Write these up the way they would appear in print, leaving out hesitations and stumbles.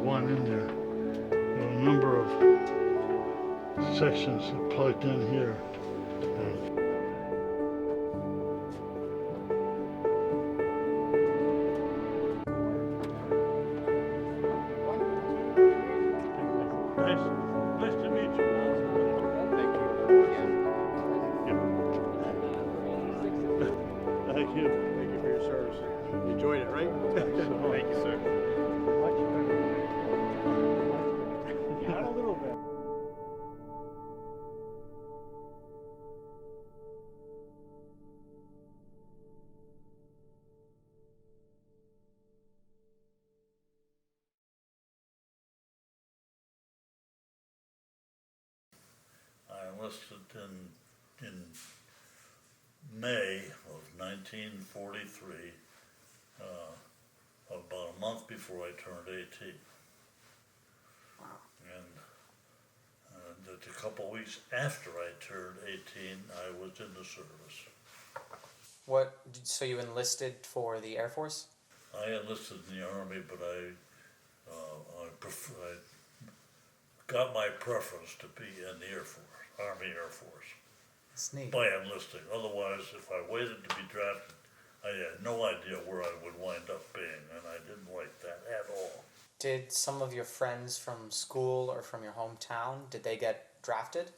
one in there. There are a number of sections plugged in here. Nice to meet you. Thank you. Thank you. Thank you for your service. You enjoyed it, right? Thank you, sir. Much better. Not a little bit. I enlisted in May of 1943, about a month before I turned 18. Wow. And a couple of weeks after I turned 18, I was in the service. So you enlisted for the Air Force? I enlisted in the Army, but I got my preference to be in the Air Force, Army Air Force, That's neat. by enlisting. Otherwise, if I waited to be drafted, I had no idea where I would wind up being, and I didn't like that at all. Did some of your friends from school or from your hometown, did they get drafted?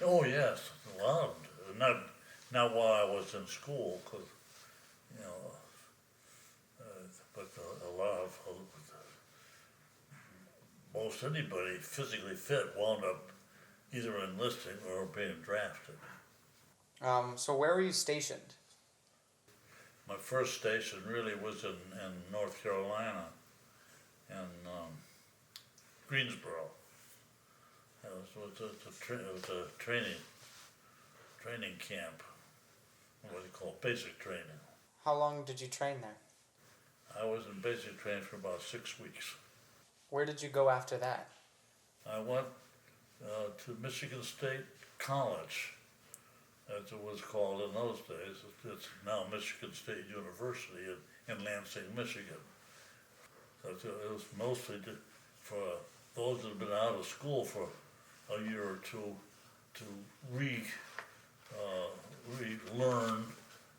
Oh yes, a lot of them. Not while I was in school, because but a lot of most anybody physically fit wound up either enlisting or being drafted. So where were you stationed? My first station really was in North Carolina, in Greensboro. It was a training camp, what do you call it, basic training. How long did you train there? I was in basic training for about 6 weeks. Where did you go after that? I went to Michigan State College, as it was called in those days. It's now Michigan State University in Lansing, Michigan. It was mostly for those that have been out of school for a year or two to relearn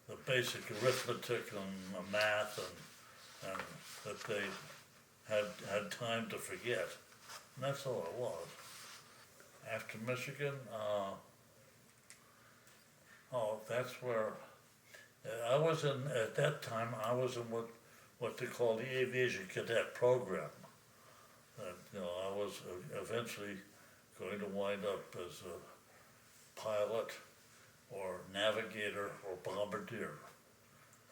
the basic arithmetic and math and that they had time to forget. And that's all it was. After Michigan, that's where I was in. At that time, I was in what they call the aviation cadet program. I was eventually going to wind up as a pilot or navigator or bombardier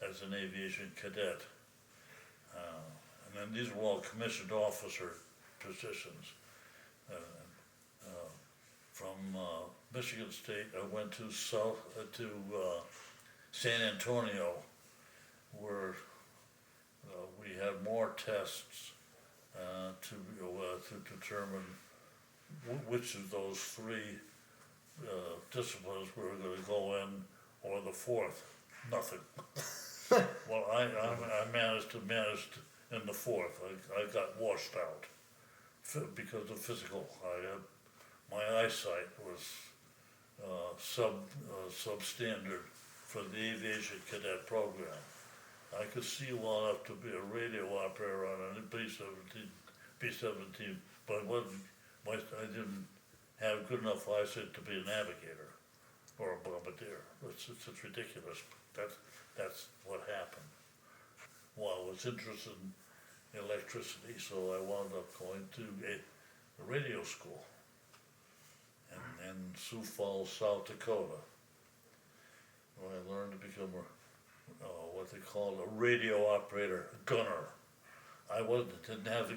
as an aviation cadet. And then these were all commissioned officer positions. From Michigan State, I went to San Antonio, where we had more tests to determine which of those three disciplines we were going to go in, or the fourth. Nothing. Well, I managed in the fourth. I got washed out because of physical. My eyesight was substandard for the aviation cadet program. I could see well enough to be a radio operator on a B-17, but I didn't have good enough eyesight to be a navigator or a bombardier. It's ridiculous. That's what happened. Well, I was interested in electricity, so I wound up going to a radio school in Sioux Falls, South Dakota, where I learned to become what they call a radio operator gunner. I didn't have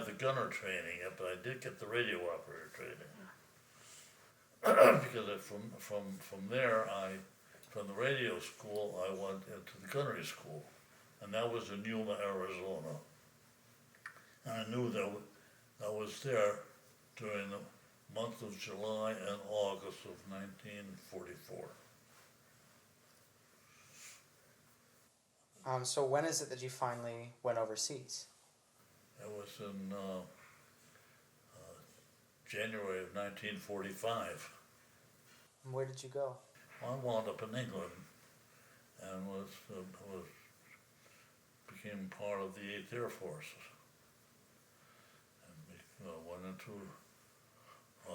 the gunner training yet, but I did get the radio operator training. Because from there, from the radio school, I went into the gunnery school, and that was in Yuma, Arizona. And I knew that I was there during the month of July and August of 1944. So when is it that you finally went overseas? It was in January of 1945. And where did you go? I wound up in England and became part of the 8th Air Force. And we went into a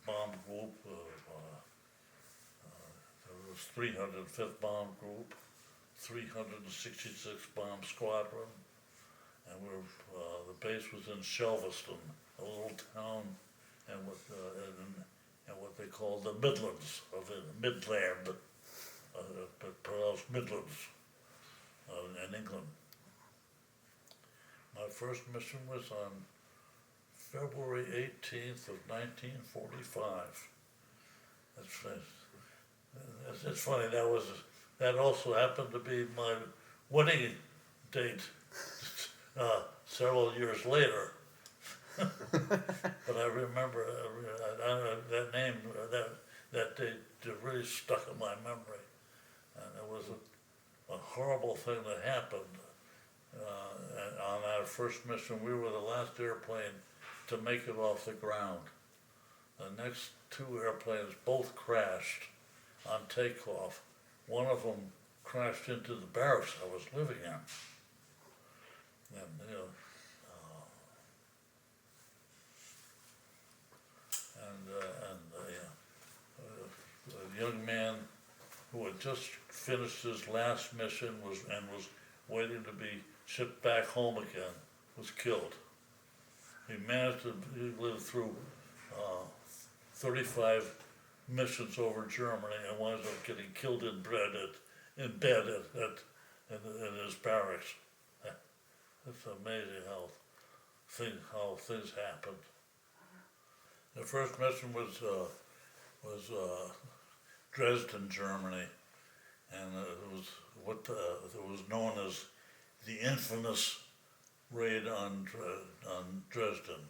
bomb group. There was 305th Bomb Group, 366th Bomb Squadron, and the base was in Shelveston, a little town, and what they call the Midlands of the Midland, but pronounced Midlands in England. My first mission was on February 18th of 1945. It's funny, that also happened to be my wedding date several years later. But I remember that name, that date really stuck in my memory. And it was a horrible thing that happened. And on our first mission, we were the last airplane to make it off the ground. The next two airplanes both crashed on takeoff. One of them crashed into the barracks I was living in. And, a young man who had just finished his last mission was waiting to be shipped back home again, was killed. He lived through 35 missions over Germany and wound up getting killed in bed in his barracks. It's amazing how things happened. The first mission was Dresden, Germany, and it was what was known as the infamous raid on Dresden.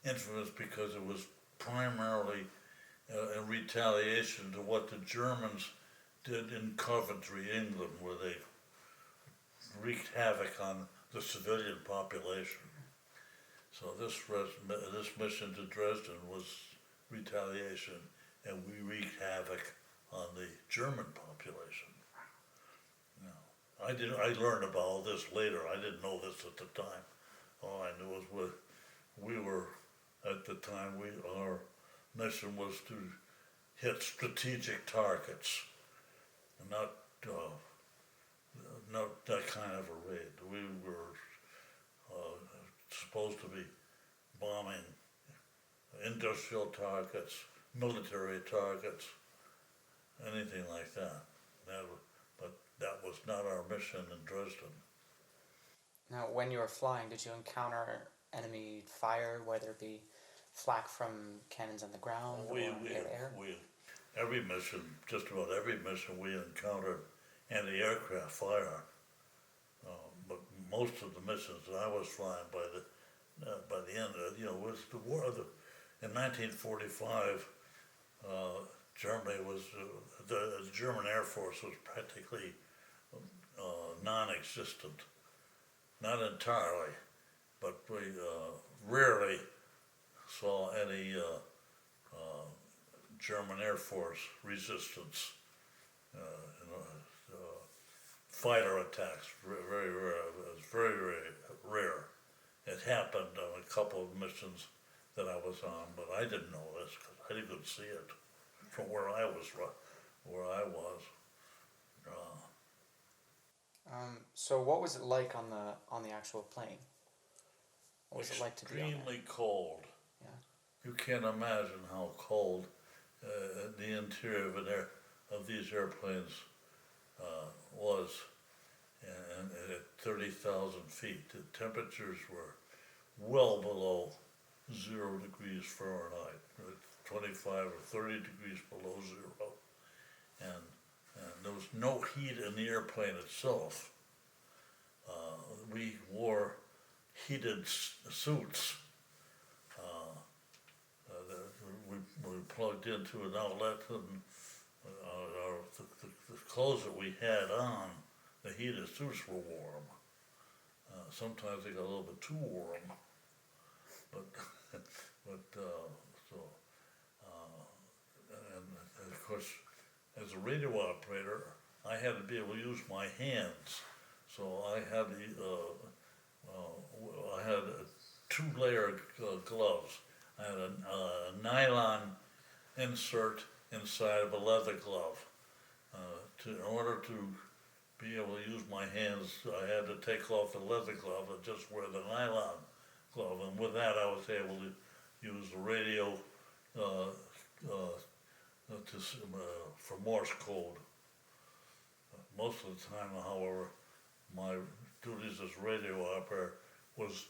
Infamous because it was primarily in retaliation to what the Germans did in Coventry, England, where they wreaked havoc on the civilian population. So this mission to Dresden was retaliation, and we wreaked havoc on the German population. I learned about all this later. I didn't know this at the time. All I knew was we were at the time. Our mission was to hit strategic targets, and not that kind of a raid. We were supposed to be bombing industrial targets, military targets, anything like that. But that was not our mission in Dresden. Now, when you were flying, did you encounter enemy fire, whether it be flak from cannons on the ground or air? Every mission, just about every mission, we encountered anti-aircraft fire. But most of the missions that I was flying by the end, was the war. In 1945, Germany was the German Air Force was practically non-existent. Not entirely, but we rarely saw any German Air Force resistance. Fighter attacks, very rare. It was very, very rare. It happened on a couple of missions that I was on, but I didn't know this because I didn't see it from where I was. So what was it like on the actual plane? What was it like to be on Extremely cold. Yeah. You can't imagine how cold the interior of these airplanes was, and at 30,000 feet, the temperatures were well below 0 degrees Fahrenheit, 25 or 30 degrees below zero, and there was no heat in the airplane itself. We wore heated suits. We plugged into an outlet, and the clothes that we had on, the heated suits were warm. Sometimes they got a little bit too warm, but, so, and of course, as a radio operator, I had to be able to use my hands. So I had I had two-layer gloves. I had a nylon insert inside of a leather glove. In order to be able to use my hands, I had to take off the leather glove and just wear the nylon glove. And with that, I was able to use the radio for Morse code. Most of the time, however, my duties as radio operator was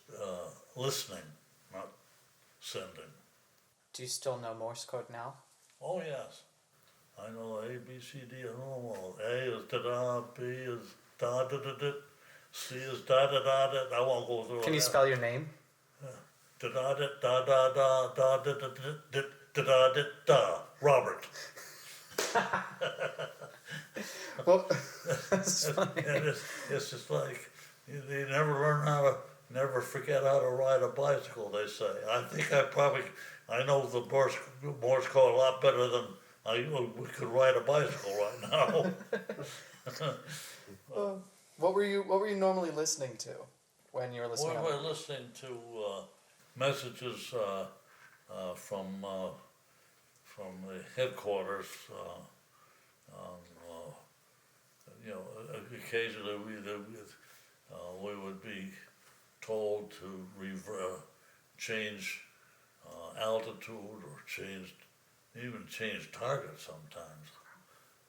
listening, not sending. Do you still know Morse code now? Oh yes, I know A, B, C, D, I know them all. A is da-da, B is da-da-da-da, C is da-da-da-da, I won't go through it. Can you spell your name? Da-da-da-da-da-da-da-da-da-da-da, Robert. Well, that's funny. And it's just like, you never forget how to ride a bicycle, they say. I think I know the Morse code a lot better than we could ride a bicycle right now. What were you normally listening to when you were listening? Well, we're listening to messages from the headquarters. Occasionally we would be told to change altitude or change target sometimes,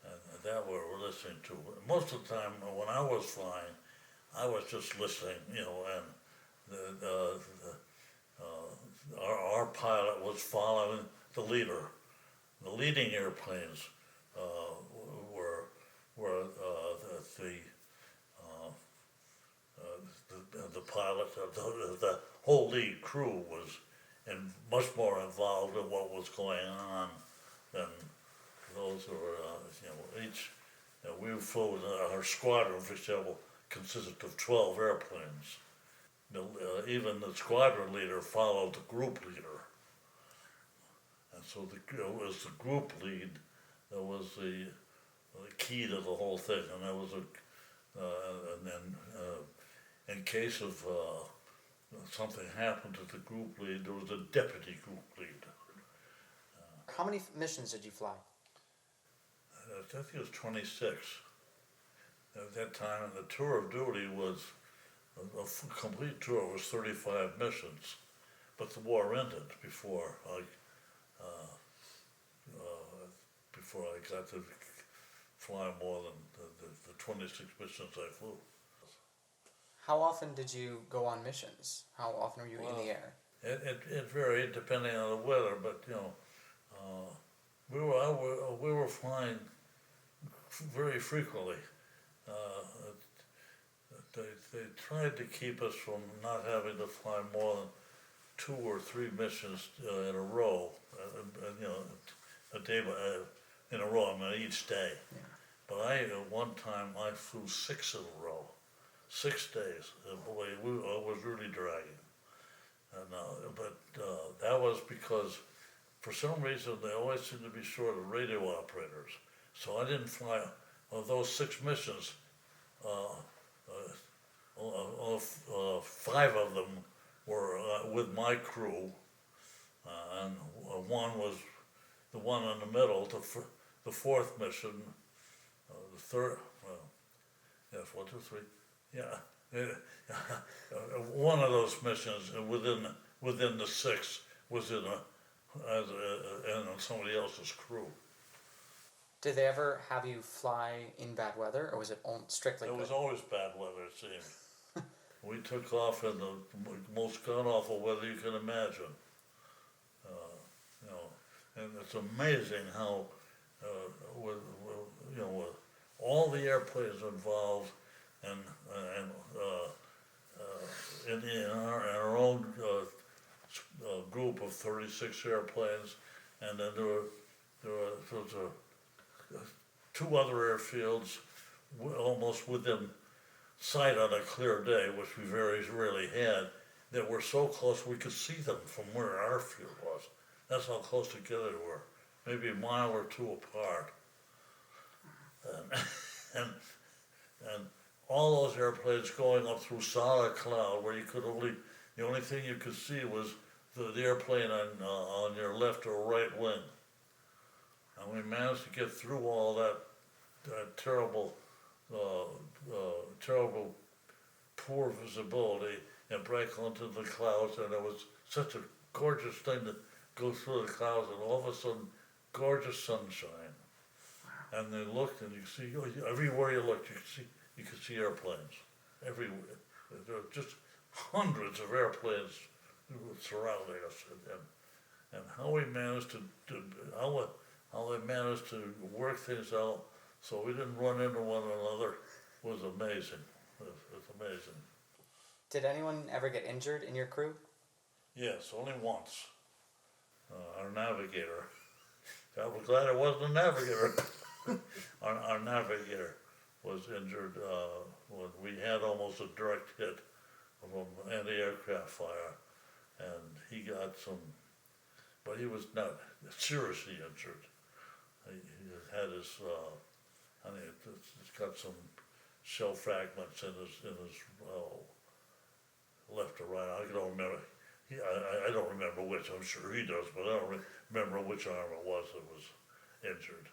and that we're listening to. Most of the time when I was flying, I was just listening, and our pilot was following the leader. The leading airplanes were the pilot, the whole lead crew was much more involved in what was going on than those who were, we flew, our squadron, for example, consisted of 12 airplanes. Even the squadron leader followed the group leader. And so it was the group lead that was the key to the whole thing. And that was and then in case of something happened to the group lead, there was a deputy group lead. How many missions did you fly? I think it was 26 at that time, and the tour of duty was a complete tour was 35 missions, but the war ended before I got to fly more than the 26 missions I flew. How often did you go on missions? How often were you in the air? It varied depending on the weather, but we were flying very frequently. They tried to keep us from not having to fly more than 2 or 3 missions in a row, a day in a row. I mean, each day. Yeah. But at one time I flew 6 in a row, 6 days. And boy, I was really dragging. And that was because, for some reason, they always seemed to be short of radio operators. So I didn't fly. Of those 6 missions, 5 of them were with my crew, and one was the one in the middle, the 4th mission, the 3rd, yes, 1, 2, 3, yeah. One of those missions within the 6 was in somebody else's crew. Did they ever have you fly in bad weather, or was it strictly It good? was always bad weather, it seemed. We took off in the most god-awful weather you can imagine. And it's amazing how, with all the airplanes involved, and in our own group of 36 airplanes, and then there were 2 other airfields almost within sight on a clear day, which we very rarely had, that were so close we could see them from where our field was. That's how close together they were, maybe a mile or two apart. And, and all those airplanes going up through solid cloud where the only thing you could see was the airplane on your left or right wing. And we managed to get through all that terrible, poor visibility and break onto the clouds, and it was such a gorgeous thing to go through the clouds, and all of a sudden, gorgeous sunshine. And they looked, and you see everywhere you looked, you could see airplanes everywhere. There were just hundreds of airplanes surrounding us, and how we managed how they managed to work things out so we didn't run into one another was amazing. It was amazing. Did anyone ever get injured in your crew? Yes, only once. Our navigator. I was glad it wasn't a navigator. Our navigator was injured when we had almost a direct hit from anti-aircraft fire, and he got some, but he was not seriously injured. He had his, he's got some shell fragments in his left or right. I don't remember. I don't remember which. I'm sure he does, but I don't remember which arm it was that was injured.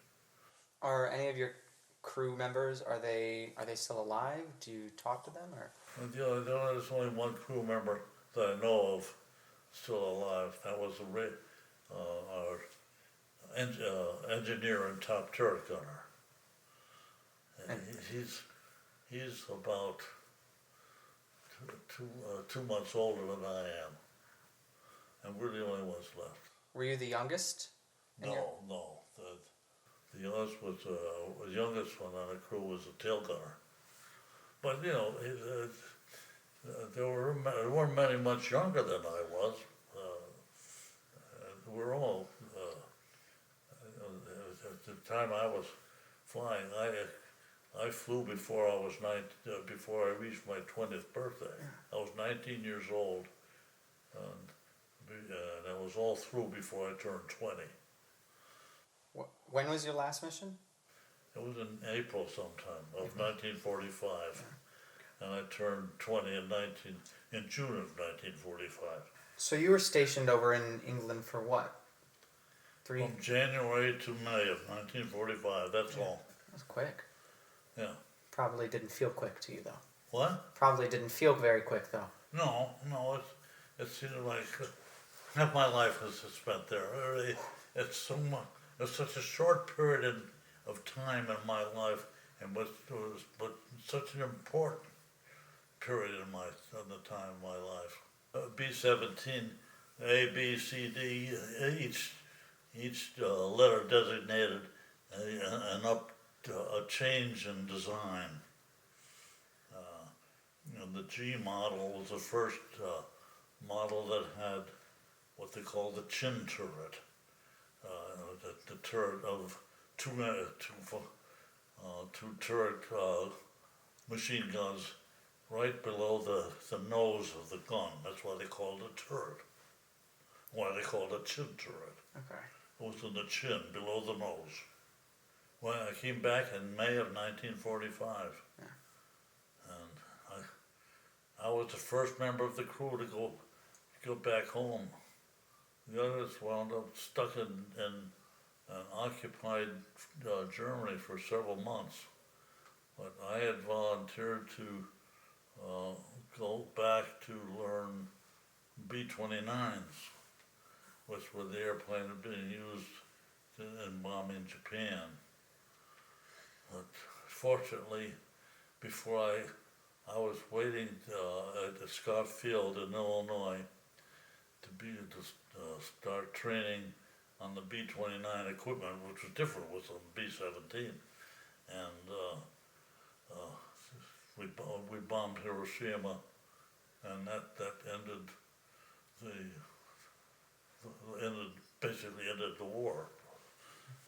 Are any of your crew members, are they still alive? Do you talk to them, or? There's only one crew member that I know of still alive. That was our engineer and top turret gunner. And he's about 2 months older than I am, and we're the only ones left. Were you the youngest? No. The youngest was the youngest one on the crew was a tail gunner. But there weren't many much younger than I was. We're all at the time I was flying. I flew before before I reached my 20th birthday. I was 19 years old, and that was all through before I turned 20. When was your last mission? It was in April sometime of 1945, and I turned 20 in June of 1945. So you were stationed over in England for what? From January to May of 1945, that's all. That's quick. Yeah. Probably didn't feel quick to you, though. What? Probably didn't feel very quick, though. No, it seemed like half my life was spent there. It's so much. It's such a short period of time in my life, but such an important period in the time of my life. B-17, A, B, C, D, each letter designated a change in design. The G model was the first model that had what they call the chin turret. The turret of two turret machine guns right below the nose of the gun. That's why they called it a turret. Why they called it a chin turret. Okay. It was in the chin, below the nose. When I came back in May of 1945, and I was the first member of the crew to go back home. The others wound up stuck in occupied Germany for several months. But I had volunteered to go back to learn B-29s, which were the airplane that had been used in bombing Japan. But fortunately, before I was waiting at Scott Field in Illinois to start training on the B-29 equipment, which was different with the B-17, and we bombed Hiroshima, and that basically ended the war.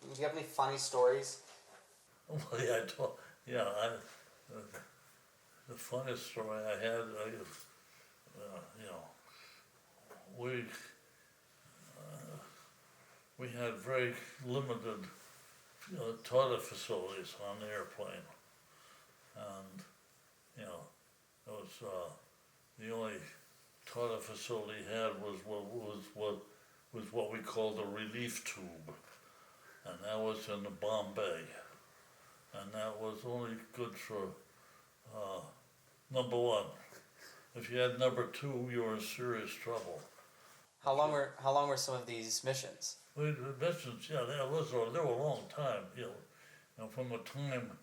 Do you have any funny stories? Well, The funniest story I had, we had very limited toilet facilities on the airplane, and it was the only toilet facility he had was what we called a relief tube, and that was in the bomb bay, and that was only good for number one. If you had number two, you were in serious trouble. How long were some of these missions? The missions, yeah, they were a long time. From the time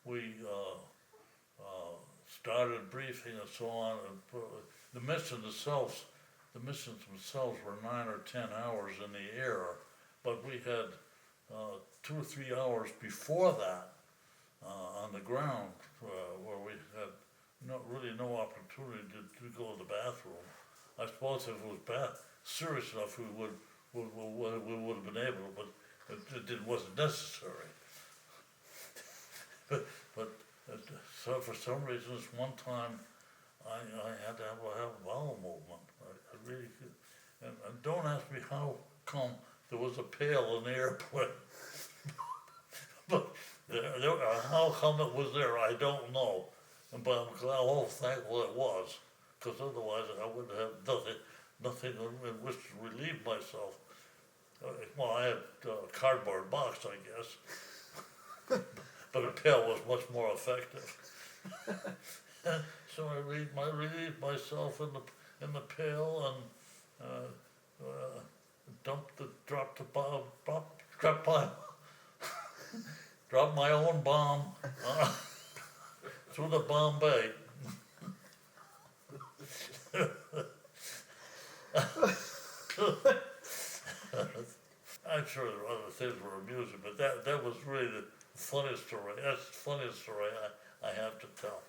we started briefing and so on, and the missions themselves were 9 or 10 hours in the air, but we had 2 or 3 hours before that on the ground where we had really no opportunity to go to the bathroom. I suppose if it was serious enough, we would have been able, but it wasn't necessary. but so for some reason, one time I had to have a bowel movement. I really could. And don't ask me how come there was a pail in the airplane. But how come it was there, I don't know. But I'm glad, thankful it was, because otherwise I wouldn't have nothing in which to relieve myself. Well, I had a cardboard box, I guess, but a pail was much more effective. So I relieved myself in the pail and dropped my own bomb through the bomb bay. I'm sure there were other things were amusing, but that was really the funniest story. That's the funniest story I have to tell.